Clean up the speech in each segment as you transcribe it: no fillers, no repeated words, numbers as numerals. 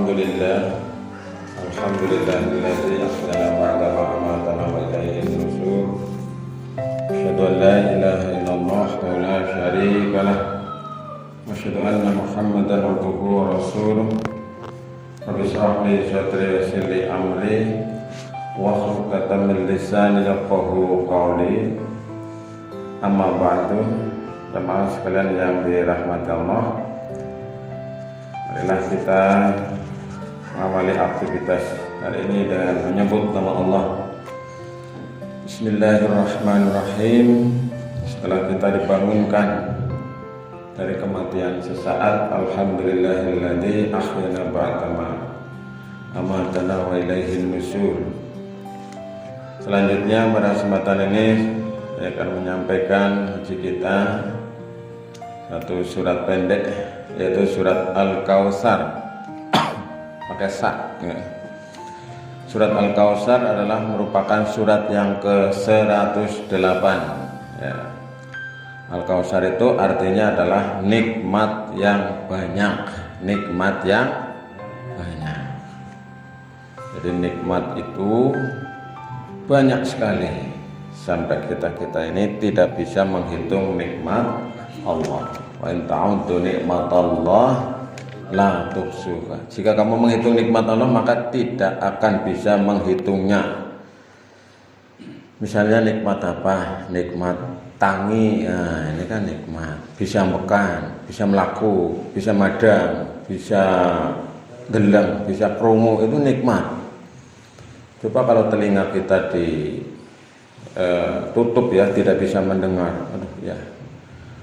Alhamdulillahilladzi ahyana ba'da ma amatana wa ilaihi nusyur. Asyhadu an la ilaha illallah wa la syarika lah. Wa asyhadu anna Muhammadan abduhu wa rasuluh. Rabbi shrah li sadri wa yassir li amri wahlul 'uqdatam min lisani yafqahu qawli. Amma ba'du. Jemaah sekalian yang dirahmati Allah, marilah kita mengawali aktivitas hari ini dengan menyebut nama Allah. Bismillahirrahmanirrahim. Setelah kita dibangunkan dari kematian sesaat, alhamdulillahilladzi ahyana ba'da ma amatana wa ilaihi nusyur. Selanjutnya pada kesempatan ini saya akan menyampaikan haji kita satu surat pendek, yaitu surat Al-Kautsar. Pakai sa ya. Surat Al-Kautsar adalah merupakan surat yang ke-108 ya. Al-Kautsar itu artinya adalah nikmat yang banyak. Nikmat yang banyak. Jadi nikmat itu banyak sekali, sampai kita ini tidak bisa menghitung nikmat Allah. Wa in ta'uddu nikmatallah la tuhsuha. Jika kamu menghitung nikmat Allah, maka tidak akan bisa menghitungnya. Misalnya nikmat apa? Nikmat tangi, nah, ini kan nikmat. Bisa makan, bisa melaku, bisa madang, bisa geleng, bisa krungu, itu nikmat. Coba kalau telinga kita tutup ya, tidak bisa mendengar. Aduh ya,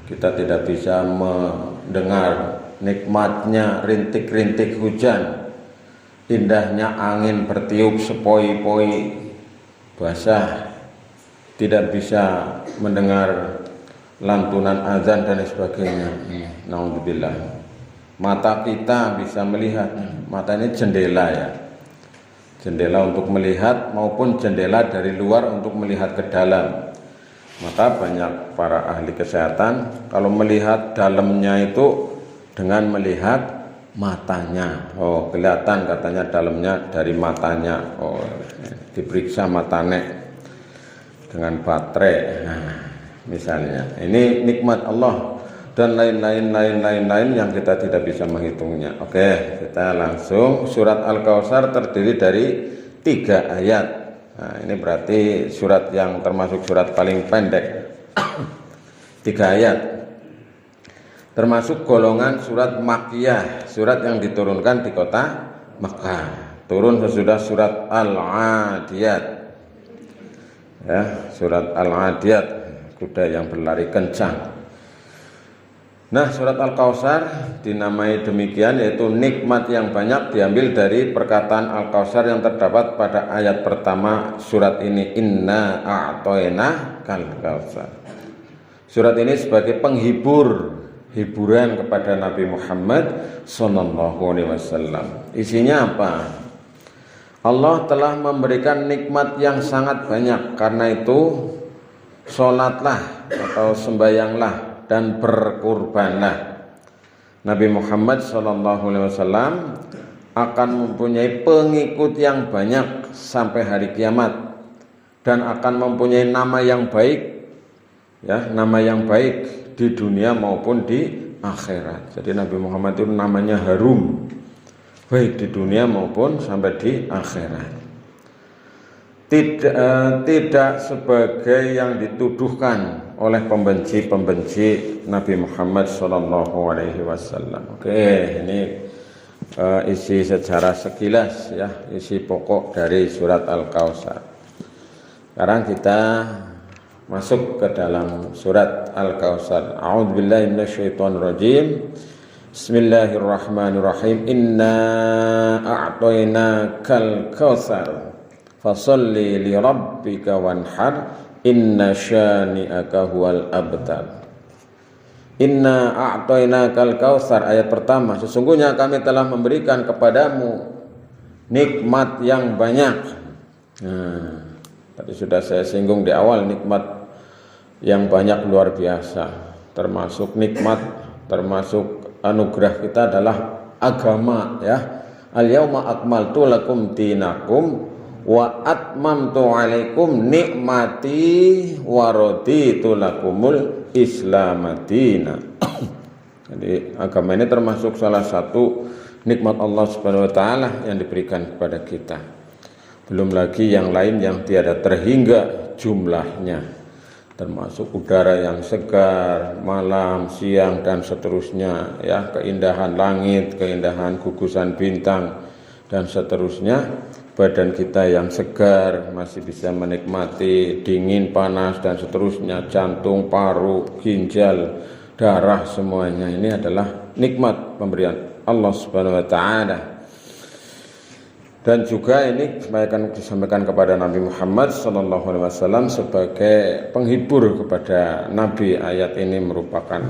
kita tidak bisa mendengar nikmatnya rintik-rintik hujan, indahnya angin bertiup sepoi-poi basah, tidak bisa mendengar lantunan azan dan sebagainya. Naudzubillah. Mata kita bisa melihat, mata ini jendela ya, jendela untuk melihat maupun jendela dari luar untuk melihat ke dalam. Maka banyak para ahli kesehatan kalau melihat dalamnya itu dengan melihat matanya. Oh, kelihatan katanya dalamnya dari matanya. Oh, diperiksa matanya dengan baterai. Nah, misalnya, ini nikmat Allah dan lain-lain yang kita tidak bisa menghitungnya. Oke, kita langsung. Surat Al-Kautsar terdiri dari 3 ayat. Nah, ini berarti surat yang termasuk surat paling pendek. 3 ayat. Termasuk golongan surat Makkiyah, surat yang diturunkan di kota Makkah. Turun sesudah surat Al-Adiyat. Ya, surat Al-Adiyat, kuda yang berlari kencang. Nah, surat Al-Kautsar dinamai demikian, yaitu nikmat yang banyak, diambil dari perkataan Al-Kautsar yang terdapat pada ayat pertama surat ini, Inna a'toina kal kautsar. Surat ini sebagai hiburan kepada Nabi Muhammad SAW. Isinya apa? Allah telah memberikan nikmat yang sangat banyak, karena itu sholatlah atau sembayanglah dan berkurbanlah. Nabi Muhammad SAW akan mempunyai pengikut yang banyak sampai hari kiamat, dan akan mempunyai nama yang baik ya, nama yang baik di dunia maupun di akhirat. Jadi Nabi Muhammad itu namanya harum, baik di dunia maupun sampai di akhirat. Tidak sebagai yang dituduhkan oleh pembenci Nabi Muhammad SAW. Oke, ini isi secara sekilas ya, isi pokok dari surat Al-Kautsar. Sekarang kita masuk ke dalam surat Al-Kautsar. A'udzubillahi minasyaitonirrajim. Bismillahirrahmanirrahim. Inna a'toinakal kautsar fasholli li rabbika wanhar inna syani'aka huwal abtar. Inna a'toinakal kautsar, ayat pertama, sesungguhnya kami telah memberikan kepadamu nikmat yang banyak. Nah, tadi sudah saya singgung di awal, nikmat yang banyak luar biasa. Termasuk nikmat, termasuk anugerah kita adalah agama ya. Al-yauma akmaltu lakum dinakum wa atmamtu alaikum nikmati wa raditu lakumul islamadina. Jadi agama ini termasuk salah satu nikmat Allah Subhanahu wa taala yang diberikan kepada kita. Belum lagi yang lain yang tiada terhingga jumlahnya. Termasuk udara yang segar, malam, siang dan seterusnya, ya, keindahan langit, keindahan gugusan bintang dan seterusnya. Badan kita yang segar, masih bisa menikmati dingin, panas dan seterusnya, jantung, paru, ginjal, darah, semuanya ini adalah nikmat pemberian Allah Subhanahu wa taala. Dan juga ini akan disampaikan kepada Nabi Muhammad SAW sebagai penghibur kepada Nabi. Ayat ini merupakan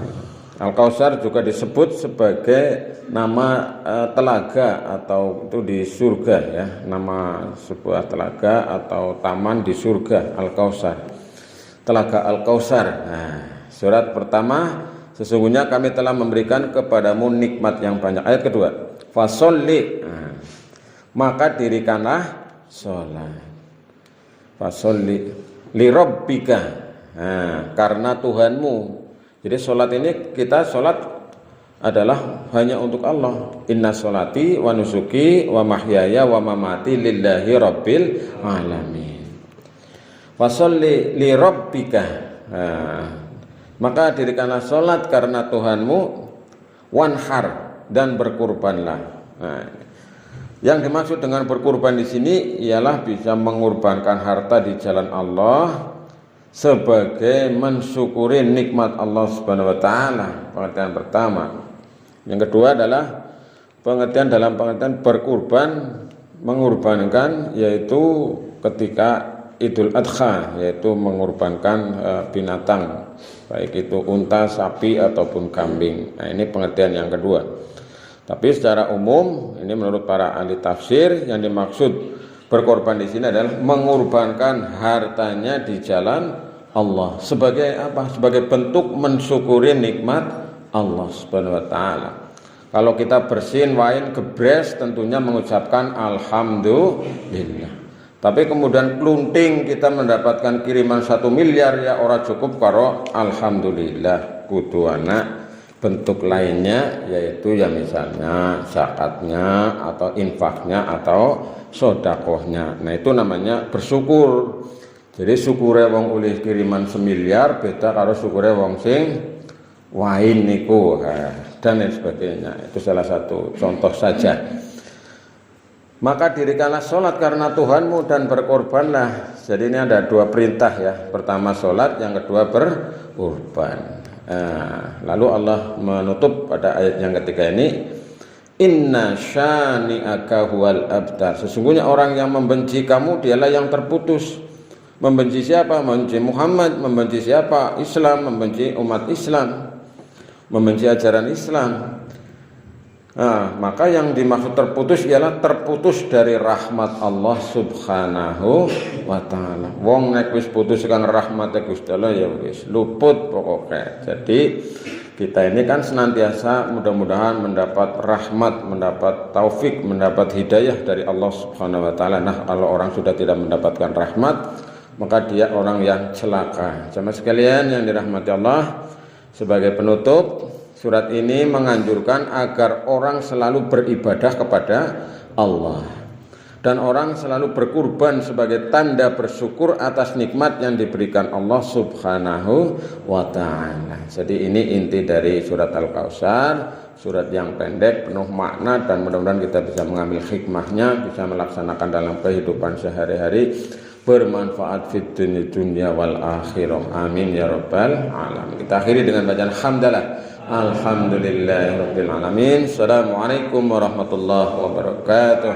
Al-Kautsar juga disebut sebagai nama telaga atau itu di surga, ya, nama sebuah telaga atau taman di surga, Al-Kautsar, Telaga Al-Kautsar. Nah, surat pertama, sesungguhnya kami telah memberikan kepadamu nikmat yang banyak. Ayat kedua, fasholli, maka dirikanlah sholat. Fasholli li rabbika, karena Tuhanmu. Jadi sholat ini, kita sholat adalah hanya untuk Allah. Inna sholati wa nusuki wa mahyaya wa mamati lillahi rabbil alamin. Fasholli li rabbika, maka dirikanlah sholat karena Tuhanmu, wanhar, dan berkurbanlah. Yang dimaksud dengan berkurban di sini ialah bisa mengorbankan harta di jalan Allah sebagai mensyukuri nikmat Allah Subhanahu wa taala. Pengertian pertama. Yang kedua adalah pengertian dalam pengertian berkurban, mengorbankan, yaitu ketika Idul Adha, yaitu mengorbankan binatang, baik itu unta, sapi ataupun kambing. Nah, ini pengertian yang kedua. Tapi secara umum, ini menurut para ahli tafsir, yang dimaksud berkorban di sini adalah mengorbankan hartanya di jalan Allah. Sebagai apa? Sebagai bentuk mensyukuri nikmat Allah Subhanahu wa taala. Kalau kita bersin wain gebres, tentunya mengucapkan alhamdulillah. Tapi kemudian klunting kita mendapatkan kiriman 1 miliar, ya ora cukup karo alhamdulillah, kudu anak bentuk lainnya, yaitu ya misalnya zakatnya atau infaknya atau sodakohnya. Nah, itu namanya bersyukur. Jadi syukure wong oleh kiriman 1 miliar beda karo syukure wong sing wain niku, dan lain sebagainya. Itu salah satu contoh saja. Maka dirikanlah sholat karena Tuhanmu dan berkorbanlah. Jadi ini ada dua perintah, ya. Pertama sholat, yang kedua berkorban. Lalu Allah menutup pada ayat yang ketiga ini, inna syani'aka huwal abtar. Sesungguhnya orang yang membenci kamu dialah yang terputus. Membenci siapa? Membenci Muhammad. Membenci siapa? Islam. Membenci umat Islam, membenci ajaran Islam. Maka yang dimaksud terputus ialah terputus dari rahmat Allah Subhanahu wa taala. Wong nek wis putus kan rahmat Gusti Allah, ya wis luput pokoknya. Jadi kita ini kan senantiasa mudah-mudahan mendapat rahmat, mendapat taufik, mendapat hidayah dari Allah Subhanahu wa taala. Nah, kalau orang sudah tidak mendapatkan rahmat, maka dia orang yang celaka. Jemaah sekalian yang dirahmati Allah, sebagai penutup, surat ini menganjurkan agar orang selalu beribadah kepada Allah dan orang selalu berkurban sebagai tanda bersyukur atas nikmat yang diberikan Allah Subhanahu wa taala. Jadi ini inti dari surat Al-Kautsar, surat yang pendek penuh makna, dan mudah-mudahan kita bisa mengambil hikmahnya, bisa melaksanakan dalam kehidupan sehari-hari, bermanfaat fid dunya wal akhirah. Amin ya rabbal alamin. Kita akhiri dengan bacaan hamdalah. Alhamdulillahirabbil alamin. Assalamualaikum warahmatullahi wabarakatuh.